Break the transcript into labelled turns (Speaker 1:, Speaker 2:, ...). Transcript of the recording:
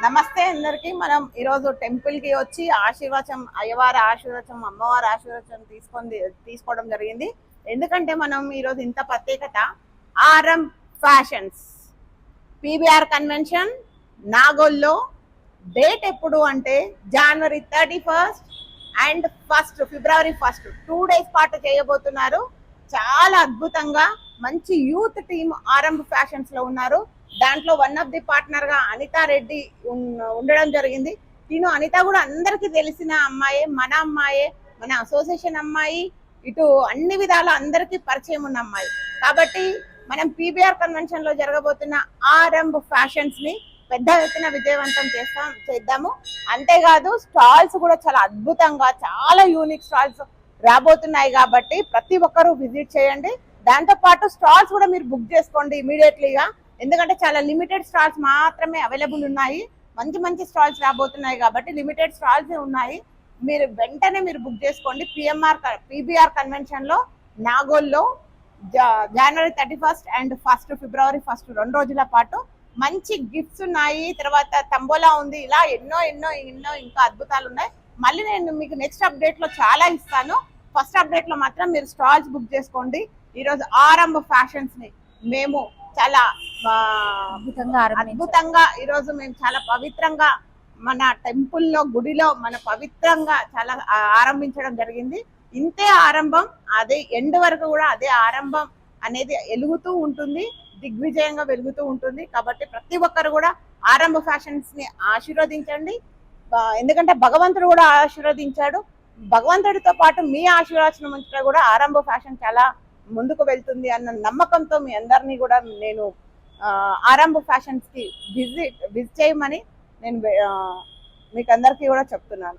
Speaker 1: నమస్తే అందరికి. మనం ఈరోజు టెంపుల్ కి వచ్చి ఆశీర్వచనం, అయ్యవారి ఆశీర్వచనం, అమ్మవారి ఆశీర్వచనం తీసుకోవడం జరిగింది. ఎందుకంటే మనం ఈరోజు ఇంత ప్రత్యేకత, ఆర్ఎం ఫ్యాషన్స్ పీబీఆర్ కన్వెన్షన్ నాగోల్లో డేట్ ఎప్పుడు అంటే జనవరి 31 అండ్ ఫిబ్రవరి 1 2 days పాటు చేయబోతున్నారు. చాలా అద్భుతంగా మంచి యూత్ టీమ్ ఆర్ఎం ఫ్యాషన్స్ లో ఉన్నారు. దాంట్లో వన్ ఆఫ్ ది పార్ట్నర్ గా అనితా రెడ్డి ఉండడం జరిగింది. అనిత కూడా అందరికి తెలిసిన అమ్మాయే, మన అమ్మాయే, మన అసోసియేషన్ అమ్మాయి, ఇటు అన్ని విధాల అందరికీ పరిచయం ఉన్న అమ్మాయి. కాబట్టి మనం పీబీఆర్ కన్వెన్షన్ లో జరగబోతున్న ఆర్ఎం ఫ్యాషన్స్ ని పెద్ద ఎత్తున విజయవంతం చేద్దాము. అంతేకాదు స్టాల్స్ కూడా చాలా అద్భుతంగా, చాలా యూనిక్ స్టాల్స్ రాబోతున్నాయి. కాబట్టి ప్రతి ఒక్కరూ విజిట్ చేయండి. దాంతో పాటు స్టాల్స్ కూడా మీరు బుక్ చేసుకోండి ఇమీడియట్లీగా. ఎందుకంటే చాలా లిమిటెడ్ స్టాల్స్ మాత్రమే అవైలబుల్ ఉన్నాయి. మంచి మంచి స్టాల్స్ రాబోతున్నాయి కాబట్టి లిమిటెడ్ స్టాల్స్ ఉన్నాయి. మీరు వెంటనే బుక్ చేసుకోండి. పీబీఆర్ కన్వెన్షన్ లో నాగోల్లో జనవరి 31 అండ్ ఫిబ్రవరి 1 2 రోజుల పాటు మంచి గిఫ్ట్స్ ఉన్నాయి. తర్వాత తంబోలా ఉంది. ఇలా ఎన్నో ఎన్నో ఎన్నో ఇంకా అద్భుతాలు ఉన్నాయి. మళ్ళీ నేను మీకు నెక్స్ట్ అప్డేట్ లో చాలా ఇస్తాను. ఫస్ట్ అప్డేట్ లో మాత్రం మీరు స్టాల్స్ బుక్ చేసుకోండి. ఈరోజు ఆరంభ ఫ్యాషన్స్ ని మేము చాలా అద్భుతంగా ఈరోజు మేము చాలా పవిత్రంగా మన టెంపుల్లో, గుడిలో మన పవిత్రంగా చాలా ఆరంభించడం జరిగింది. ఇంతే ఆరంభం, అదే ఎండ్ వరకు కూడా అదే ఆరంభం అనేది వెలుగుతూ ఉంటుంది, దిగ్విజయంగా వెలుగుతూ ఉంటుంది. కాబట్టి ప్రతి ఒక్కరు కూడా ఆరంభ ఫ్యాషన్స్ ని ఆశీర్వదించండి. ఎందుకంటే భగవంతుడు కూడా ఆశీర్వదించాడు. భగవంతుడితో పాటు మీ ఆశీర్వచనం ఉంచడం కూడా ఆరంభ ఫ్యాషన్ చాలా ముందుకు వెళ్తుంది అన్న నమ్మకంతో మీ అందరినీ కూడా నేను ఆరంభ ఫ్యాషన్స్ కి విజిట్ చేయమని నేను మీకు అందరికీ కూడా చెప్తున్నాను.